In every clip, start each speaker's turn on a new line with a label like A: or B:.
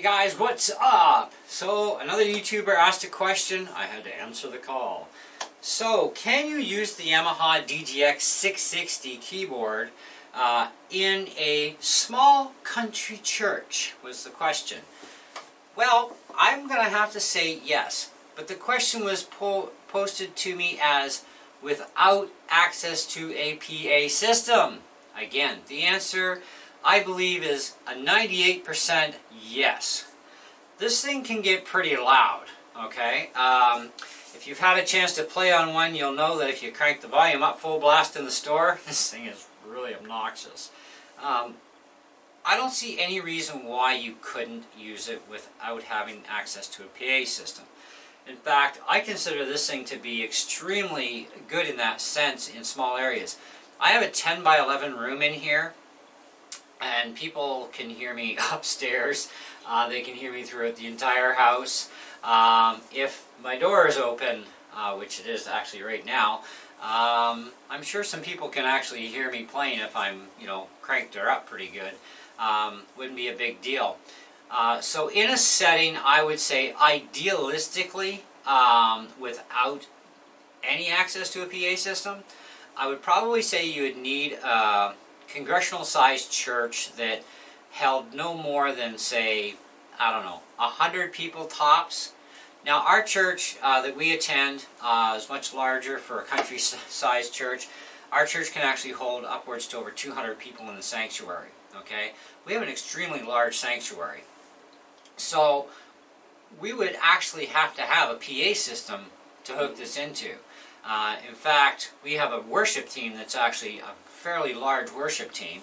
A: guys, what's up? So another YouTuber asked a question, I had to answer the call. So can you use the Yamaha DGX 660 keyboard in a small country church, was the question. Well, I'm going to have to say yes, but the question was posted to me as without access to a PA system. Again, the answer I believe is a 98% yes. This thing can get pretty loud, okay? If you've had a chance to play on one, you'll know that if you crank the volume up full blast in the store, this thing is really obnoxious. I don't see any reason why you couldn't use it without having access to a PA system. In fact, I consider this thing to be extremely good in that sense in small areas. I have a 10 by 11 room in here, and people can hear me upstairs. They can hear me throughout the entire house. If my door is open, which it is actually right now, I'm sure some people can actually hear me playing if I'm, cranked her up pretty good. Wouldn't be a big deal. So in a setting, I would say idealistically, without any access to a PA system, I would probably say you would need a congregational-sized church that held no more than, say, 100 people tops. Now, our church that we attend is much larger for a country-sized church. Our church can actually hold upwards to over 200 people in the sanctuary, okay? We have an extremely large sanctuary. So, we would actually have to have a PA system to hook this into. In fact, we have a worship team that's actually a fairly large worship team.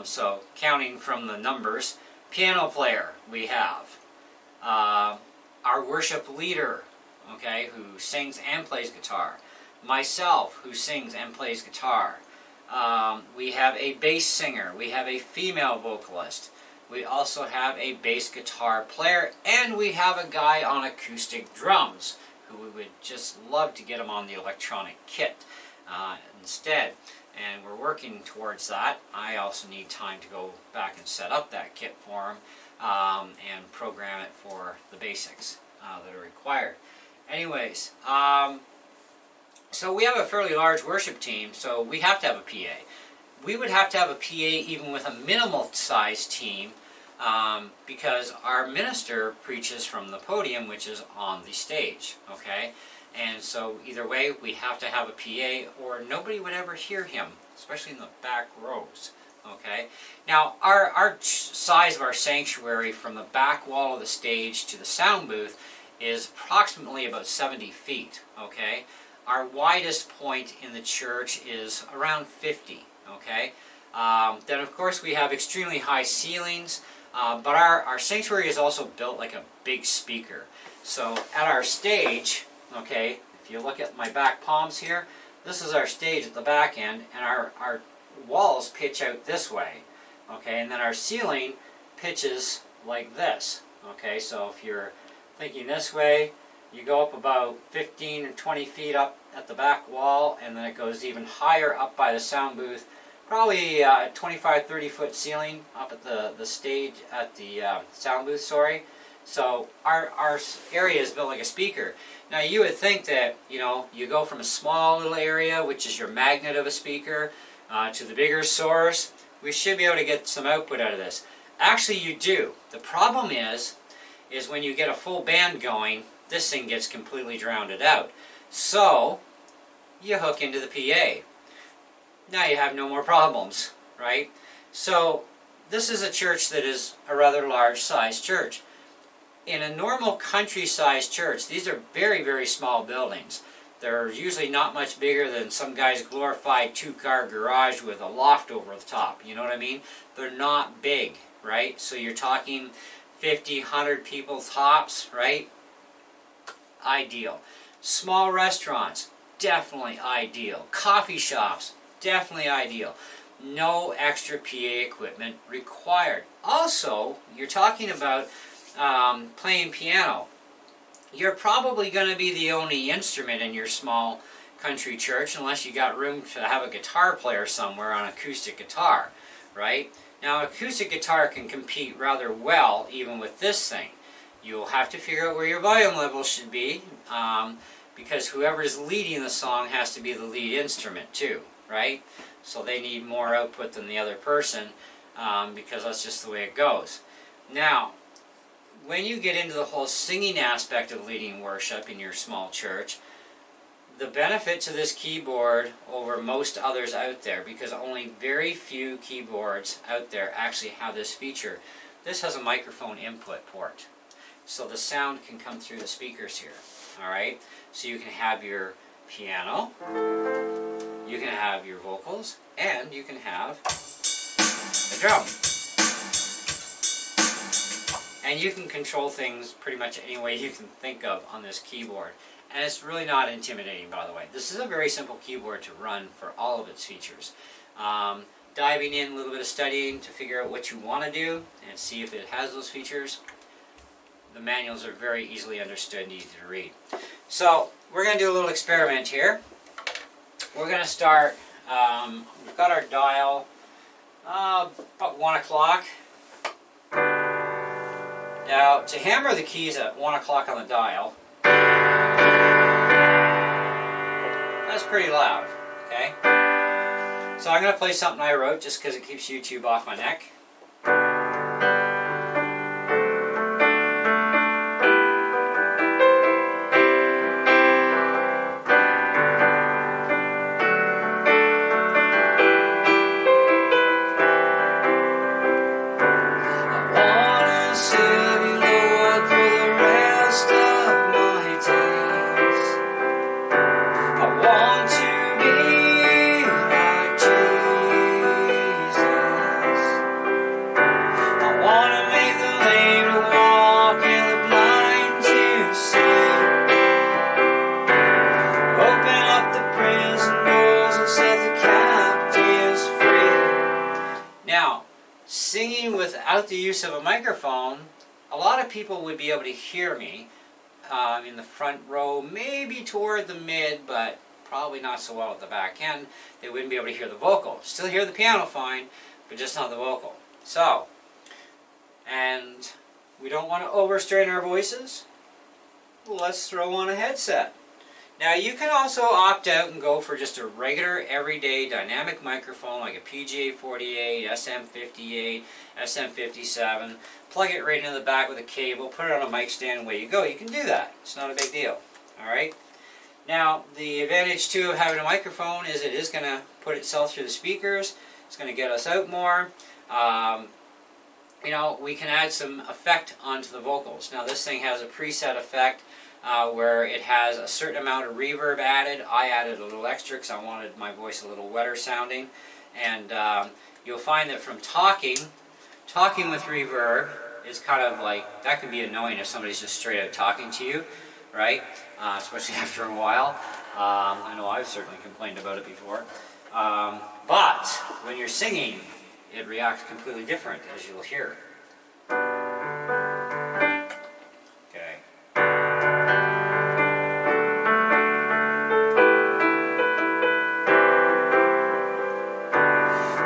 A: So, counting from the numbers, piano player we have. Our worship leader, okay, who sings and plays guitar. Myself, who sings and plays guitar. We have a bass singer. We have a female vocalist. We also have a bass guitar player. And we have a guy on acoustic drums, who we would just love to get him on the electronic kit instead. And we're working towards that. I also need time to go back and set up that kit for him and program it for the basics that are required. Anyways, so we have a fairly large worship team, so we have to have a PA. We would have to have a PA even with a minimal sized team because our minister preaches from the podium, which is on the stage, okay? And so either way, we have to have a PA or nobody would ever hear him, especially in the back rows, okay? Now, our size of our sanctuary from the back wall of the stage to the sound booth is approximately about 70 feet, okay? Our widest point in the church is around 50, okay? Then, of course, we have extremely high ceilings, but our sanctuary is also built like a big speaker. So at our stage, okay, if you look at my back palms here, this is our stage at the back end, and our walls pitch out this way, okay, and then our ceiling pitches like this, okay, so if you're thinking this way, you go up about 15 or 20 feet up at the back wall, and then it goes even higher up by the sound booth, probably 25-30 foot ceiling up at the stage, at the sound booth, sorry. So our area is built like a speaker. Now you would think that, you go from a small little area, which is your magnet of a speaker, to the bigger source, we should be able to get some output out of this. Actually you do. The problem is when you get a full band going, this thing gets completely drowned out. So, you hook into the PA. Now you have no more problems, right? So, this is a church that is a rather large-sized church. In a normal country-sized church, these are very, very small buildings. They're usually not much bigger than some guy's glorified two-car garage with a loft over the top. You know what I mean? They're not big, right? So you're talking 50, 100 people tops, right? Ideal. Small restaurants, definitely ideal. Coffee shops, definitely ideal. No extra PA equipment required. Also, you're talking about playing piano. You're probably going to be the only instrument in your small country church unless you got room to have a guitar player somewhere on acoustic guitar, right? Now, acoustic guitar can compete rather well even with this thing. You'll have to figure out where your volume level should be, because whoever is leading the song has to be the lead instrument too, right? So they need more output than the other person, because that's just the way it goes. Now, when you get into the whole singing aspect of leading worship in your small church, the benefit to this keyboard over most others out there, because only very few keyboards out there actually have this feature, this has a microphone input port. So the sound can come through the speakers here. Alright? So you can have your piano, you can have your vocals, and you can have the drum. And you can control things pretty much any way you can think of on this keyboard. And it's really not intimidating, by the way. This is a very simple keyboard to run for all of its features. Diving in, a little bit of studying to figure out what you want to do and see if it has those features. The manuals are very easily understood and easy to read. So, we're going to do a little experiment here. We're going to start, we've got our dial about 1 o'clock. Now, to hammer the keys at 1 o'clock on the dial, that's pretty loud, okay? So I'm going to play something I wrote just because it keeps YouTube off my neck. Singing without the use of a microphone, a lot of people would be able to hear me in the front row, maybe toward the mid, but probably not so well at the back end. They wouldn't be able to hear the vocal. Still hear the piano fine, but just not the vocal. So, and we don't want to overstrain our voices. Let's throw on a headset. Now you can also opt out and go for just a regular everyday dynamic microphone like a PGA-48, SM-58, SM-57. Plug it right into the back with a cable, put it on a mic stand, and away you go. You can do that. It's not a big deal. Alright? Now the advantage too of having a microphone is it is going to put itself through the speakers. It's going to get us out more. You know, we can add some effect onto the vocals. Now this thing has a preset effect where it has a certain amount of reverb added. I added a little extra because I wanted my voice a little wetter sounding. And you'll find that from talking with reverb is kind of like, that can be annoying if somebody's just straight out talking to you, right? Especially after a while. I know I've certainly complained about it before. But when you're singing, it reacts completely different, as you'll hear. Okay.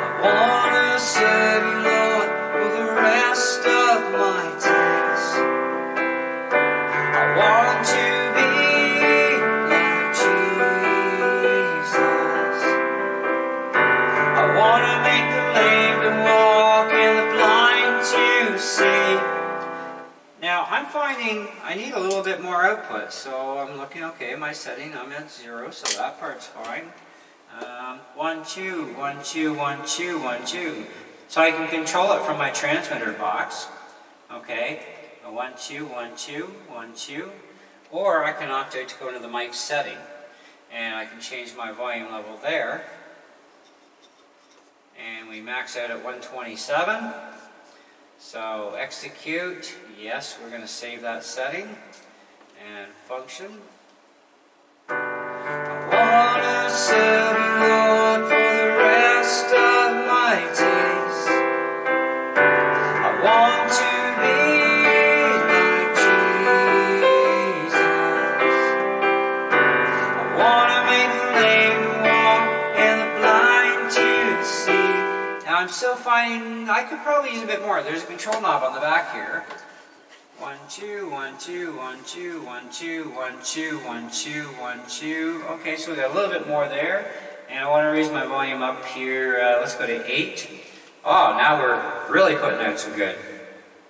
A: I wanna serve you, Lord, for the rest of my days. I want to be like Jesus. I wanna make the lame to walk and the blind to see. Now I'm finding I need a little bit more output, so I'm looking, okay, my setting, I'm at 0, so that part's fine. 1, 2, 1, 2, 1, 2, 1, 2. So I can control it from my transmitter box. Okay, 1, 2, 1, 2, 1, 2. Or I can opt out to go into the mic setting, and I can change my volume level there. And we max out at 127. So execute, yes, we're going to save that setting. And function. I want to serve you, Lord, for the rest of my days. I want to be like Jesus. I want to make the lame to walk and the blind to see. Now I'm still finding I could probably use a bit more. There's a control knob on the back here. 1, 2, 1, 2, 1, 2, 1, 2, 1, 2, 1, 2, 1, 2. Okay, so we got a little bit more there. And I want to raise my volume up here. Let's go to 8. Oh, now we're really putting out some good.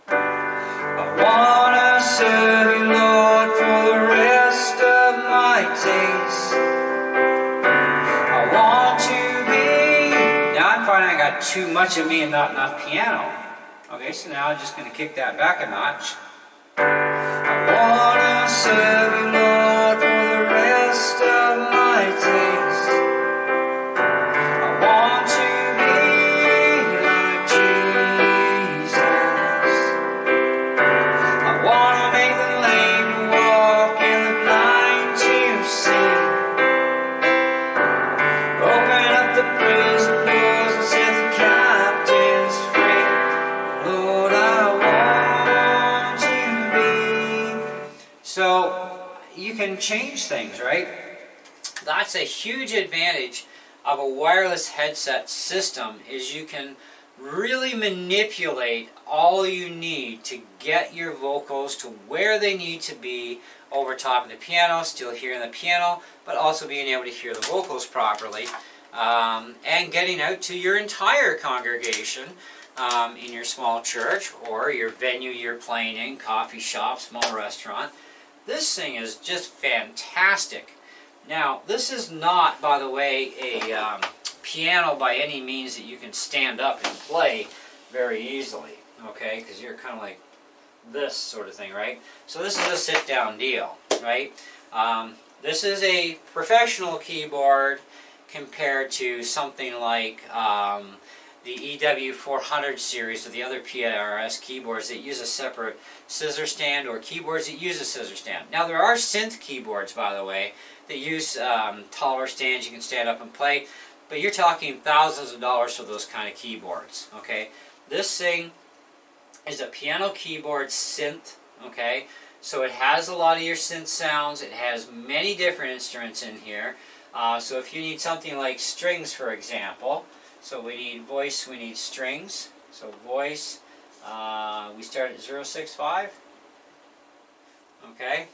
A: I want to serve you, Lord, for the rest of my days. I want to be... Now I'm finding I got too much of me and not enough piano. Okay, so now I'm just going to kick that back a notch. I want to serve you, Lord, for the rest of my days. I want to be like Jesus. I want to make the lame to walk and the blind to see. Open up the prison doors and set the captives free. Lord, I want to be. So you can change things, right? That's a huge advantage of a wireless headset system, is you can really manipulate all you need to get your vocals to where they need to be over top of the piano, still hearing the piano, but also being able to hear the vocals properly, and getting out to your entire congregation in your small church or your venue you're playing in, coffee shop, small restaurant. This thing is just fantastic. Now, this is not, by the way, a piano by any means that you can stand up and play very easily, okay? Because you're kind of like this sort of thing, right? So this is a sit-down deal, right? This is a professional keyboard compared to something like the EW400 series or the other PRS keyboards that use a separate scissor stand, or keyboards that use a scissor stand. Now, there are synth keyboards, by the way, that use taller stands you can stand up and play, but you're talking thousands of dollars for those kind of keyboards, okay? This thing is a piano keyboard synth, okay? So it has a lot of your synth sounds. It has many different instruments in here. So if you need something like strings, for example, so we need voice, we need strings. So voice, we start at 065, okay?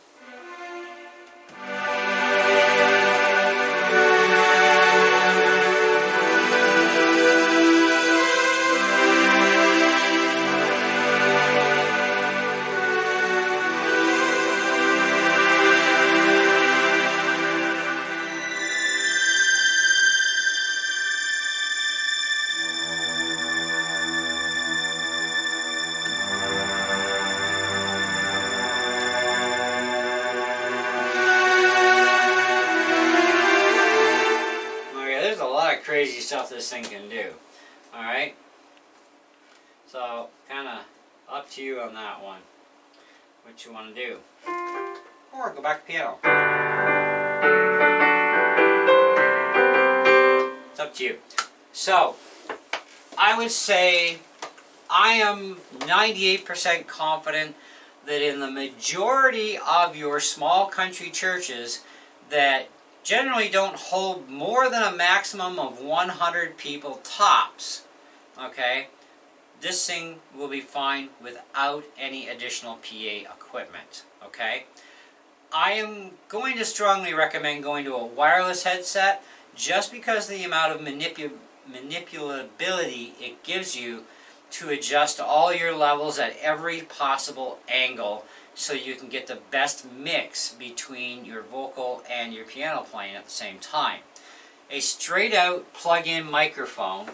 A: Crazy stuff this thing can do. Alright? So, kind of up to you on that one. What you want to do. Or go back to piano. It's up to you. So, I would say I am 98% confident that in the majority of your small country churches that generally don't hold more than a maximum of 100 people tops, okay, this thing will be fine without any additional PA equipment, okay? I am going to strongly recommend going to a wireless headset just because of the amount of manipulability it gives you to adjust all your levels at every possible angle, so you can get the best mix between your vocal and your piano playing at the same time. A straight out plug-in microphone,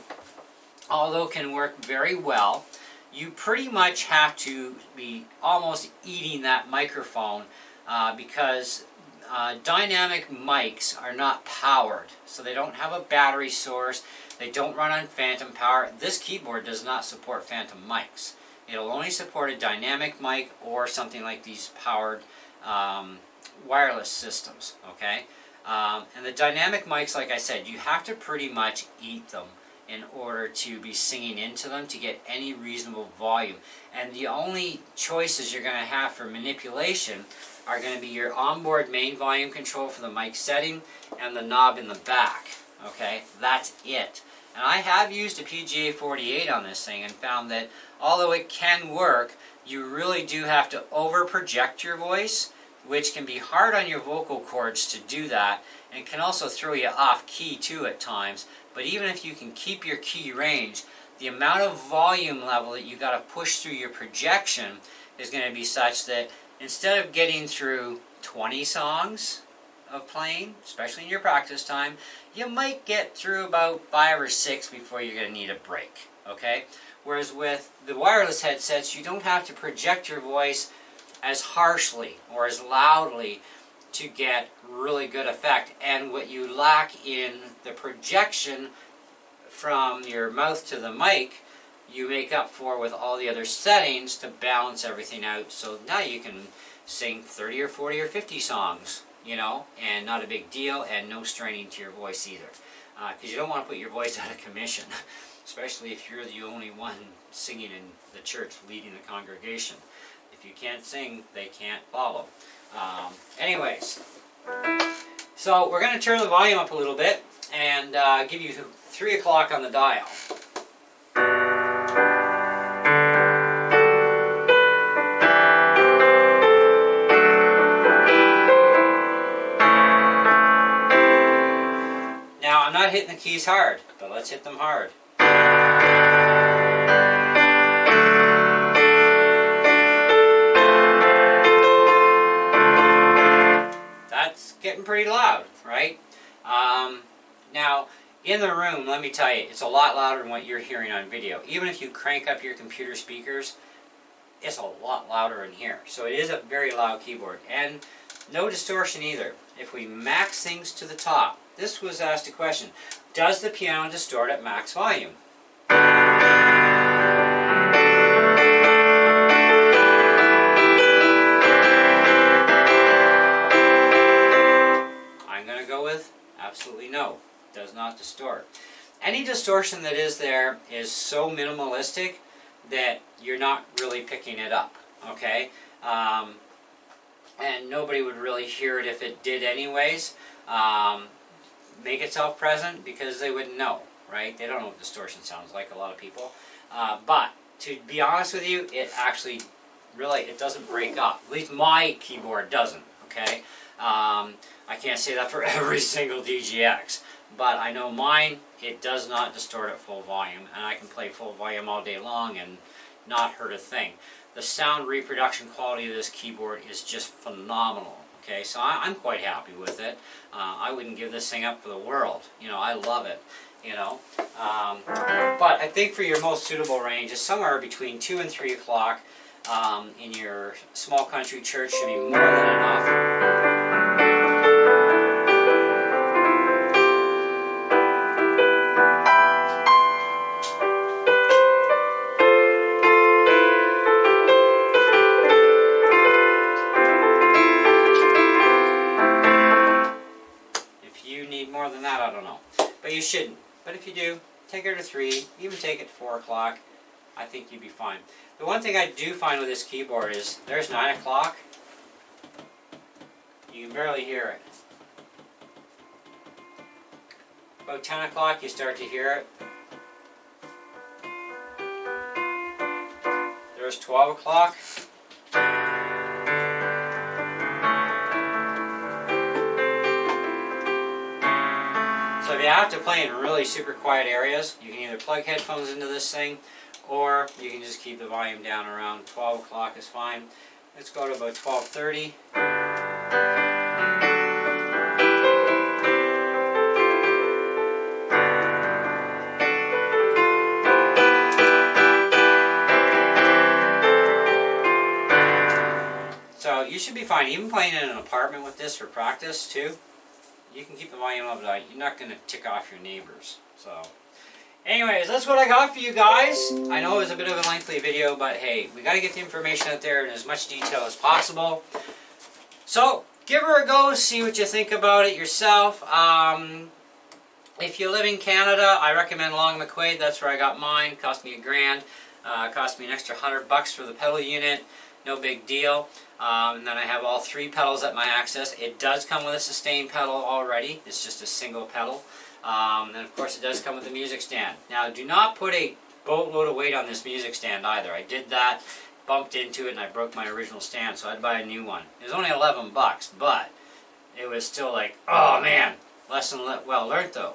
A: although can work very well, you pretty much have to be almost eating that microphone because dynamic mics are not powered, so they don't have a battery source, they don't run on phantom power. This keyboard does not support phantom mics. It'll only support a dynamic mic or something like these powered wireless systems, okay? And the dynamic mics, like I said, you have to pretty much eat them in order to be singing into them to get any reasonable volume. And the only choices you're going to have for manipulation are going to be your onboard main volume control for the mic setting and the knob in the back, okay? That's it. And I have used a PGA 48 on this thing and found that although it can work, you really do have to over project your voice, which can be hard on your vocal cords to do that, and it can also throw you off key too at times. But even if you can keep your key range, the amount of volume level that you got to push through your projection is going to be such that instead of getting through 20 songs of playing, especially in your practice time, you might get through about 5 or 6 before you're going to need a break, okay? Whereas with the wireless headsets, you don't have to project your voice as harshly or as loudly to get really good effect. And what you lack in the projection from your mouth to the mic, you make up for with all the other settings to balance everything out. So now you can sing 30 or 40 or 50 songs, you know, and not a big deal, and no straining to your voice either. Because you don't want to put your voice out of commission, especially if you're the only one singing in the church, leading the congregation. If you can't sing, they can't follow. Anyways, so we're going to turn the volume up a little bit and give you 3 o'clock on the dial. Now, I'm not hitting the keys hard, but let's hit them hard. That's getting pretty loud, right? Now, in the room, let me tell you, it's a lot louder than what you're hearing on video. Even if you crank up your computer speakers, it's a lot louder in here. So it is a very loud keyboard. And no distortion either. If we max things to the top, this was asked a question, does the piano distort at max volume? I'm going to go with absolutely no. It does not distort. Any distortion that is there is so minimalistic that you're not really picking it up, okay? And nobody would really hear it if it did anyways. Make itself present because they wouldn't know, right? They don't know what distortion sounds like, a lot of people. But to be honest with you, it actually really, it doesn't break up. At least my keyboard doesn't, okay? I can't say that for every single DGX, but I know mine, it does not distort at full volume, and I can play full volume all day long and not hurt a thing. The sound reproduction quality of this keyboard is just phenomenal. Okay, so I'm quite happy with it. I wouldn't give this thing up for the world. You know, I love it, you know. But I think for your most suitable range is somewhere between 2 and 3 o'clock in your small country church should be more than enough. More than that, I don't know. But you shouldn't. But if you do, take it to 3, even take it to 4 o'clock. I think you'd be fine. The one thing I do find with this keyboard is, there's 9 o'clock. You can barely hear it. About 10 o'clock, you start to hear it. There's 12 o'clock. So if you have to play in really super quiet areas, you can either plug headphones into this thing, or you can just keep the volume down around 12 o'clock is fine. Let's go to about 12:30. So you should be fine. Even playing in an apartment with this for practice too, you can keep the volume up. You're not going to tick off your neighbors. So, anyways, that's what I got for you guys. I know it was a bit of a lengthy video, but hey, we got to get the information out there in as much detail as possible. So, give her a go, see what you think about it yourself. If you live in Canada, I recommend Long McQuaid. That's where I got mine. Cost me $1,000. Cost me an extra $100 for the pedal unit. no big deal. And then I have all 3 pedals at my access. It does come with a sustain pedal already. It's just a single pedal. And of course it does come with a music stand. Now do not put a boatload of weight on this music stand either. I did that, bumped into it, and I broke my original stand, so I'd buy a new one. It was only 11 bucks, but it was still like, oh man, lesson well learned though.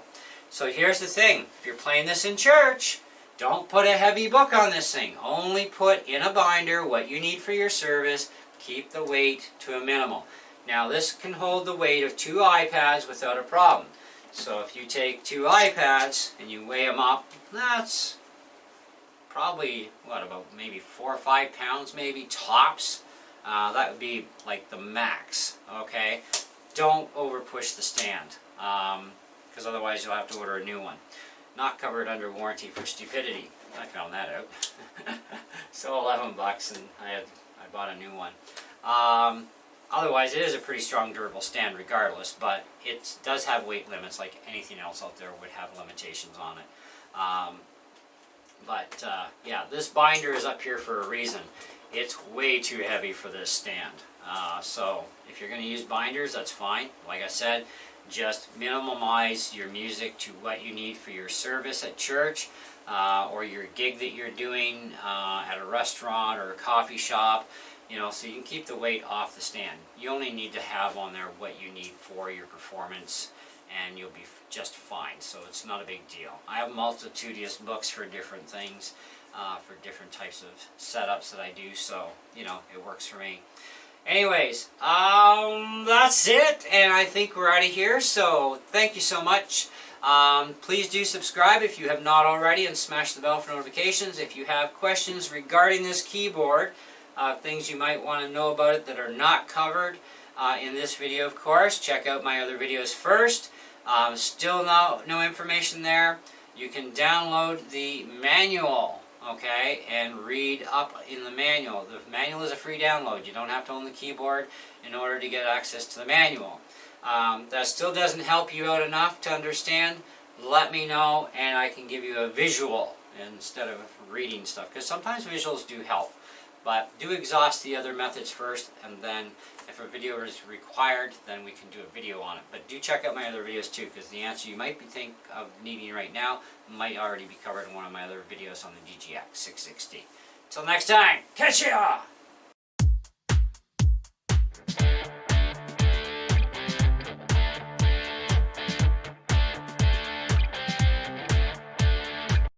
A: So here's the thing, if you're playing this in church, don't put a heavy book on this thing. Only put in a binder what you need for your service. Keep the weight to a minimal. Now this can hold the weight of 2 iPads without a problem. So if you take 2 iPads and you weigh them up, that's probably, what, about maybe 4 or 5 pounds maybe, tops. That would be like the max, okay? Don't over push the stand, because otherwise you'll have to order a new one. Not covered under warranty for stupidity. I found that out. So 11 bucks, and I bought a new one. Otherwise, it is a pretty strong, durable stand regardless, but it does have weight limits like anything else out there would have limitations on it. Yeah, this binder is up here for a reason. It's way too heavy for this stand. So if you're going to use binders, that's fine. Like I said, just minimize your music to what you need for your service at church, or your gig that you're doing at a restaurant or a coffee shop, you know, so you can keep the weight off the stand. You only need to have on there what you need for your performance, and you'll be just fine. So it's not a big deal. I have multitudinous books for different things, for different types of setups that I do, so, you know, it works for me. Anyways, that's it, and I think we're out of here, so thank you so much. Please do subscribe if you have not already, and smash the bell for notifications. If you have questions regarding this keyboard, things you might want to know about it that are not covered in this video, of course, check out my other videos first. Still no information there. You can download the manual, okay, and read up in the manual. The manual is a free download. You don't have to own the keyboard in order to get access to the manual. That still doesn't help you out enough to understand. Let me know, and I can give you a visual instead of reading stuff, because sometimes visuals do help. But do exhaust the other methods first, and then if a video is required, then we can do a video on it. But do check out my other videos too, because the answer you might be think of needing right now might already be covered in one of my other videos on the DGX 660. Till next time, catch ya!